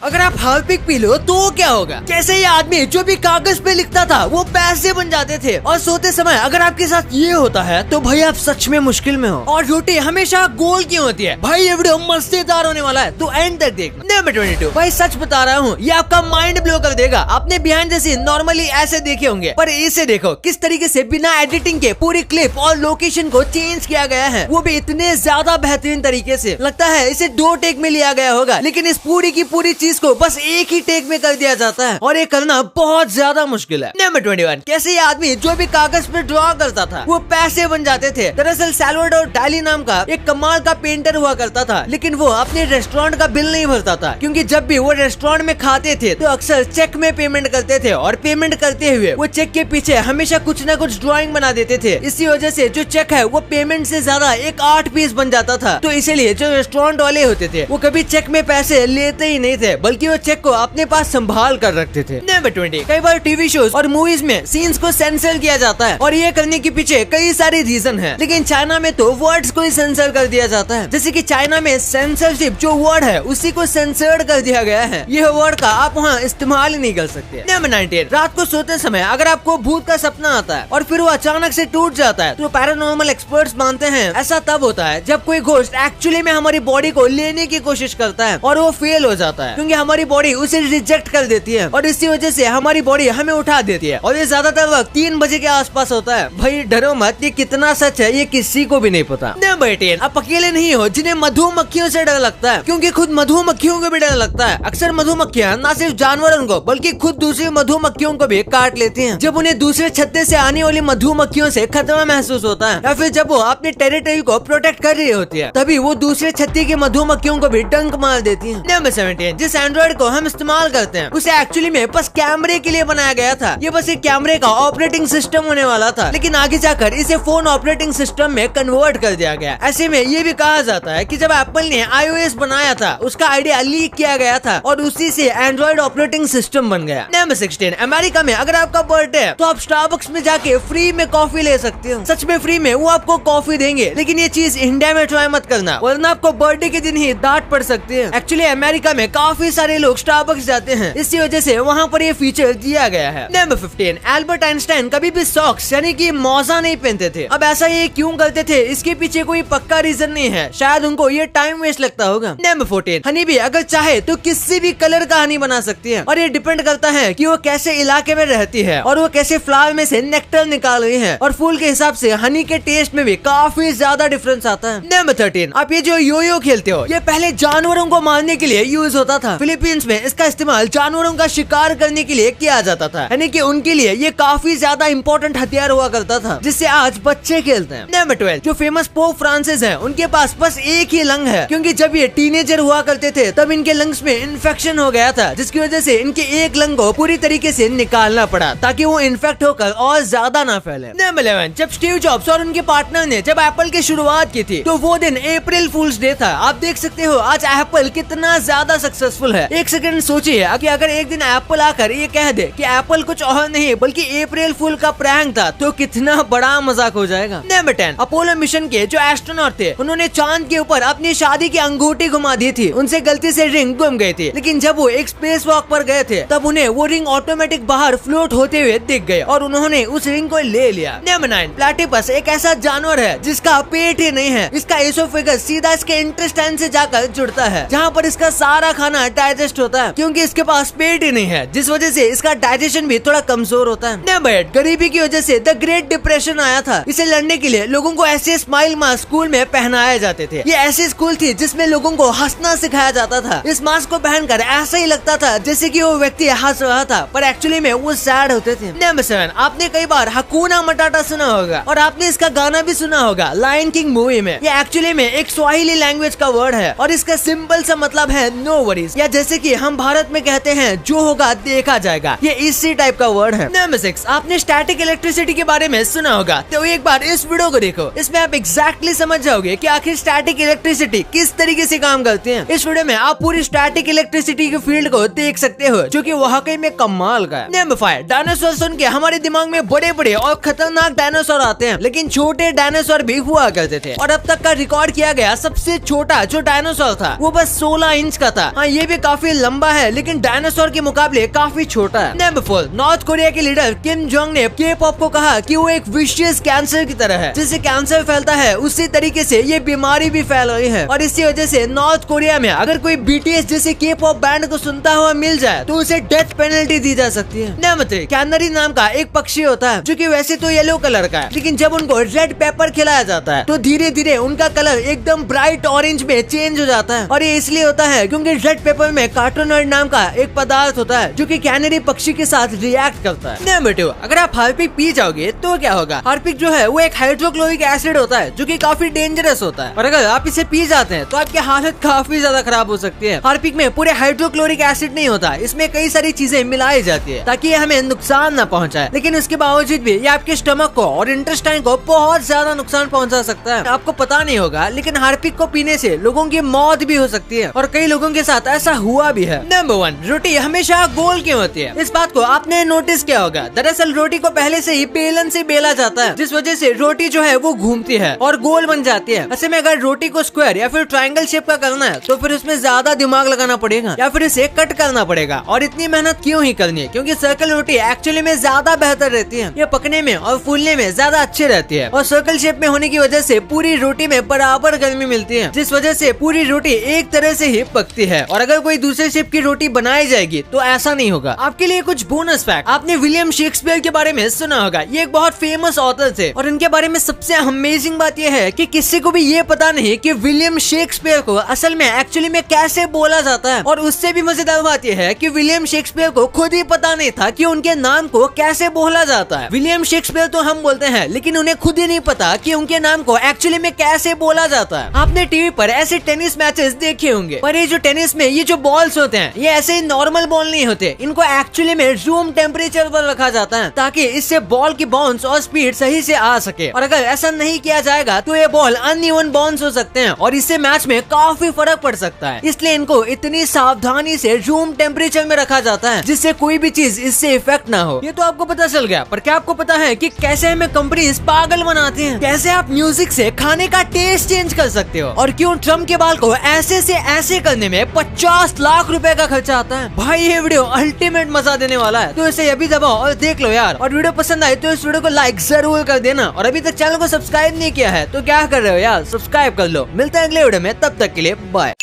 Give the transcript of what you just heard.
अगर आप Harpic P low तो क्या होगा? कैसे ये आदमी जो भी कागज पे लिखता था वो पैसे बन जाते थे। और सोते समय अगर आपके साथ ये होता है तो भाई आप सच में मुश्किल में हो। और रोटी हमेशा गोल क्यों होती है? भाई ये वीडियो मजेदार होने वाला है तो एंड तक देख। नंबर 22, भाई सच बता रहा हूँ ये आपका माइंड ब्लो कर देगा। आपने बिहाइंड द सीन नॉर्मली ऐसे देखे होंगे, पर इसे देखो किस तरीके से बिना एडिटिंग के पूरी क्लिप और लोकेशन को चेंज किया गया है, वो भी इतने ज्यादा बेहतरीन तरीके से। लगता है इसे 2 टेक में लिया गया होगा, लेकिन इस पूरी की पूरी चीज को बस एक ही टेक में कर दिया जाता है और ये करना बहुत ज्यादा मुश्किल है। नंबर 21, कैसे ये आदमी जो भी कागज पे ड्रॉ करता था वो पैसे बन जाते थे। दरअसल सैल्वाडोर डाली नाम का एक कमाल का पेंटर हुआ करता था, लेकिन वो अपने रेस्टोरेंट का बिल नहीं भरता था, क्योंकि जब भी वो रेस्टोरेंट में खाते थे तो अक्सर चेक में पेमेंट करते थे और पेमेंट करते हुए वो चेक के पीछे हमेशा कुछ न कुछ ड्राइंग बना देते थे। इसी वजह से जो चेक है वो पेमेंट से ज्यादा एक आर्ट पीस बन जाता था। तो इसीलिए जो रेस्टोरेंट वाले होते थे वो कभी चेक में पैसे लेते ही नहीं थे, बल्कि वो चेक को अपने पास संभाल कर रखते थे। नंबर 20, कई बार टीवी शोज और मूवीज में सीन्स को सेंसर किया जाता है और ये करने के पीछे कई सारे रीजन है, लेकिन चाइना में तो वर्ड्स को ही सेंसर कर दिया जाता है। जैसे कि चाइना में सेंसरशिप जो वर्ड है उसी को सेंसर्ड कर दिया गया है। यह वर्ड का आप वहाँ इस्तेमाल ही नहीं कर सकते। नंबर 19, रात को सोते समय अगर आपको भूत का सपना आता है और फिर वो अचानक से टूट जाता है तो पैरानॉर्मल एक्सपर्ट्स मानते हैं ऐसा तब होता है जब कोई घोस्ट एक्चुअली में हमारी बॉडी को लेने की कोशिश करता है और वो फेल हो जाता है, क्योंकि हमारी बॉडी उसे रिजेक्ट कर देती है और इसी वजह से हमारी बॉडी हमें उठा देती है। और ये ज्यादातर वक्त 3 बजे के आसपास होता है। भाई डरो मत, ये कितना सच है ये किसी को भी नहीं पता। नंबर 18, आप अकेले नहीं हो जिन्हें मधुमक्खियों से डर लगता है, क्योंकि खुद मधुमक्खियों को भी डर लगता है। अक्सर मधुमक्खियां न सिर्फ जानवरों को बल्कि खुद दूसरी मधुमक्खियों को भी काट लेती हैं। जब उन्हें दूसरे छत्ते से आने वाली मधुमक्खियों से खतरा महसूस होता है या फिर जब वो अपने टेरिटरी को प्रोटेक्ट कर रही होती है, तभी वो दूसरे छत्ते की मधुमक्खियों को भी डंक मार देती है। नंबर 17, जिस एंड्रॉइड को हम इस्तेमाल करते हैं उसे एक्चुअली में बस कैमरे के लिए बनाया गया था। ये बस एक कैमरे का ऑपरेटिंग सिस्टम होने वाला था, लेकिन आगे जाकर इसे फोन ऑपरेटिंग सिस्टम में कन्वर्ट कर दिया गया। ऐसे में ये भी कहा जाता है कि जब एप्पल ने iOS बनाया था उसका आइडिया लीक किया गया था और उसी से एंड्रॉइड ऑपरेटिंग सिस्टम बन गया। नंबर 16, अमेरिका में अगर आपका बर्थडे है तो आप स्टारबक्स में जाके फ्री में कॉफी ले सकते हो। सच में फ्री में वो आपको कॉफी देंगे, लेकिन ये चीज इंडिया में ट्राई मत करना, वरना आपको बर्थडे के दिन ही डांट पड़ सकती है। एक्चुअली अमेरिका में काफी सारे लोग स्टारबक्स जाते हैं, इसी वजह से वहाँ पर ये फीचर दिया गया है। नंबर 15, एल्बर्ट आइंस्टाइन कभी भी सॉक्स यानी कि मोजा नहीं पहनते थे। अब ऐसा ये क्यों करते थे इसके पीछे कोई पक्का रीजन नहीं है, शायद उनको ये टाइम वेस्ट लगता होगा। नंबर 14, हनी भी अगर चाहे तो किसी भी कलर का हनी बना सकती है और ये डिपेंड करता है कि वो कैसे इलाके में रहती है और वो कैसे फ्लावर में से नेक्टर निकाल रही है, और फूल के हिसाब से हनी के टेस्ट में भी काफी ज्यादा डिफरेंस आता है। नंबर 13, आप ये जो यो खेलते हो ये पहले जानवरों को मारने के लिए यूज होता था। फिलीपींस में इसका इस्तेमाल जानवरों का शिकार करने के लिए किया जाता था, यानी कि उनके लिए ये काफी ज्यादा इंपॉर्टेंट हथियार हुआ करता था जिससे आज बच्चे खेलते हैं। नंबर 12, जो फेमस पोप फ्रांसिस हैं उनके पास बस एक ही लंग है, क्योंकि जब ये टीनेजर हुआ करते थे तब इनके लंग्स में इन्फेक्शन हो गया था, जिसकी वजह से इनके एक लंग को पूरी तरीके से निकालना पड़ा ताकि वो इन्फेक्ट होकर और ज्यादा ना फैले। नंबर 11, जब स्टीव जॉब्स और उनके पार्टनर ने जब एप्पल की शुरुआत की थी तो वो दिन अप्रैल फूल्स डे था। आप देख सकते हो आज एप्पल कितना ज्यादा सक्सेसफुल है। एक सेकंड सोचिए कि अगर एक दिन एप्पल आकर ये कह दे कि एप्पल कुछ और नहीं बल्कि अप्रैल फूल का प्रैंक था तो कितना बड़ा मजाक हो जाएगा। नंबर 10, अपोलो मिशन के जो एस्ट्रोनॉट थे उन्होंने चांद के ऊपर अपनी शादी की अंगूठी घुमा दी थी। उनसे गलती से रिंग गुम गई थी, लेकिन जब वो एक स्पेस वॉक पर गए थे तब उन्हें वो रिंग ऑटोमेटिक बाहर फ्लोट होते हुए दिख गए और उन्होंने उस रिंग को ले लिया। नंबर 9, प्लेटिपस एक ऐसा जानवर है जिसका पेट ही नहीं है। इसका एसोफेगस सीधा इसके इंटेस्टाइन से जाकर जुड़ता है, जहाँ पर इसका सारा खाना डाइजेस्ट होता है, क्योंकि इसके पास पेट ही नहीं है, जिस वजह से इसका डाइजेशन भी थोड़ा कमजोर होता है। नंबर 8, गरीबी की वजह से द ग्रेट डिप्रेशन आया था। इसे लड़ने के लिए लोगों को ऐसे स्माइल मास्क स्कूल में पहनाए जाते थे। ये ऐसी स्कूल थी जिसमें लोगों को हंसना सिखाया जाता था। इस मास्क को पहनकर ऐसा ही लगता था जैसे कि वो व्यक्ति हंस रहा था, पर एक्चुअली में वो सैड होते थे। नंबर 7, आपने कई बार हकूना मटाटा सुना होगा और आपने इसका गाना भी सुना होगा लायन किंग मूवी में। ये एक्चुअली में एक स्वाहिली लैंग्वेज का वर्ड है और इसका सिंपल सा मतलब है नो वरीज, या जैसे कि हम भारत में कहते हैं जो होगा देखा जाएगा। ये इसी टाइप का वर्ड है। नंबर 6, आपने स्टैटिक इलेक्ट्रिसिटी के बारे में सुना होगा, तो एक बार इस वीडियो को देखो, इसमें आप एग्जैक्टली समझ जाओगे कि आखिर स्टैटिक इलेक्ट्रिसिटी किस तरीके से काम करती है। इस वीडियो में आप पूरी स्टैटिक इलेक्ट्रिसिटी के फील्ड को देख सकते हो, जो कि वाकई में कमाल का है। नंबर 5, डायनासोर सुन के हमारे दिमाग में बड़े बड़े और खतरनाक डायनासोर आते हैं, लेकिन छोटे डायनासोर भी हुआ करते थे और अब तक का रिकॉर्ड किया गया सबसे छोटा जो डायनासोर था वो बस 16 इंच का था। हाँ, ये भी काफी लंबा है, लेकिन डायनासोर के मुकाबले काफी छोटा है। नंबर 4, नॉर्थ कोरिया के लीडर किम जोंग ने के-पॉप को कहा कि वो एक विशियस कैंसर की तरह है। जैसे कैंसर फैलता है उसी तरीके से ये बीमारी भी फैल रही है, और इसी वजह से नॉर्थ कोरिया में अगर कोई बीटीएस जैसे के-पॉप बैंड को सुनता हुआ मिल जाए तो उसे डेथ पेनल्टी दी जा सकती है। नंबर 3, कैनरी नाम का एक पक्षी होता है जो कि वैसे तो येलो कलर का है, लेकिन जब उनको रेड पेपर खिलाया जाता है तो धीरे धीरे उनका कलर एकदम ब्राइट ऑरेंज में चेंज हो जाता है। और ये इसलिए होता है क्योंकि रेड पेपर में कार्टोनॉइड नाम का एक पदार्थ होता है जो कि कैनरी पक्षी के साथ रिएक्ट करता है। नंबर 2, अगर आप हार्पिक पी जाओगे तो क्या होगा। हार्पिक जो है वो एक हाइड्रोक्लोरिक एसिड होता है जो कि काफी डेंजरस होता है, और अगर आप इसे पी जाते हैं तो आपकी हालत काफी ज्यादा खराब हो सकती है। हार्पिक में पूरे हाइड्रोक्लोरिक एसिड नहीं होता, इसमें कई सारी चीजें मिलाई जाती है ताकि ये हमें नुकसान न पहुंचाए, लेकिन उसके बावजूद भी ये आपके स्टमक को और इंटेस्टाइन को बहुत ज्यादा नुकसान पहुंचा सकता है। आपको पता नहीं होगा, लेकिन हार्पिक को पीने से लोगों की मौत भी हो सकती है, और कई लोगों के साथ ऐसा हुआ भी है। नंबर 1, रोटी हमेशा गोल क्यों होती है। इस बात को आपने नोटिस किया होगा। दरअसल रोटी को पहले से ही बेलन से बेला जाता है, जिस वजह से रोटी जो है वो घूमती है और गोल बन जाती है। ऐसे में अगर रोटी को स्क्वायर या फिर ट्रायंगल शेप का करना है तो फिर उसमें ज्यादा दिमाग लगाना पड़ेगा या फिर इसे कट करना पड़ेगा, और इतनी मेहनत क्यों ही करनी है, क्योंकि सर्कल रोटी एक्चुअली में ज्यादा बेहतर रहती है। ये पकने में और फूलने में ज्यादा अच्छी रहती है, और सर्कल शेप में होने की वजह से पूरी रोटी में बराबर गर्मी मिलती है, जिस वजह से पूरी रोटी एक तरह से ही पकती है। और अगर कोई दूसरे शेप की रोटी बनाई जाएगी तो ऐसा नहीं होगा। आपके लिए कुछ बोनस फैक्ट, आपने विलियम शेक्सपियर के बारे में सुना होगा। ये एक बहुत फेमस ऑथर थे, और इनके बारे में सबसे अमेजिंग बात यह है कि किसी को भी ये पता नहीं कि विलियम शेक्सपियर को असल में एक्चुअली में कैसे बोला जाता है। और उससे भी मजेदार बात यह है कि विलियम शेक्सपियर को खुद ही पता नहीं था कि उनके नाम को कैसे बोला जाता है। विलियम शेक्सपियर तो हम बोलते हैं, लेकिन उन्हें खुद ही नहीं पता कि उनके नाम को एक्चुअली में कैसे बोला जाता है। आपने टीवी पर ऐसे टेनिस मैचेस देखे होंगे, पर ये जो टेनिस में ये जो बॉल्स होते हैं ये ऐसे ही नॉर्मल बॉल नहीं होते, इनको एक्चुअली में रूम टेम्परेचर पर रखा जाता है ताकि इससे बॉल की बाउंस और स्पीड सही से आ सके। और अगर ऐसा नहीं किया जाएगा तो ये बॉल अनइवन बाउंस हो सकते हैं, और इससे मैच में काफी फर्क पड़ सकता है। इसलिए इनको इतनी सावधानी से रूम टेम्परेचर में रखा जाता है जिससे कोई भी चीज इससे इफेक्ट ना हो। ये तो आपको पता चल गया, पर क्या आपको पता है कि कैसे हमें कंपनीज पागल बनाती हैं? कैसे आप म्यूजिक से खाने का टेस्ट चेंज कर सकते हो, और क्यों ट्रम्प के बाल को ऐसे से ऐसे करने में 50 लाख रुपए का खर्चा आता है। भाई ये वीडियो अल्टीमेट मजा देने वाला है, तो इसे अभी दबाओ और देख लो यार। और वीडियो पसंद आए तो इस वीडियो को लाइक जरूर कर देना, और अभी तक चैनल को सब्सक्राइब नहीं किया है तो क्या कर रहे हो यार, सब्सक्राइब कर लो। मिलते हैं अगले वीडियो में, तब तक के लिए बाय।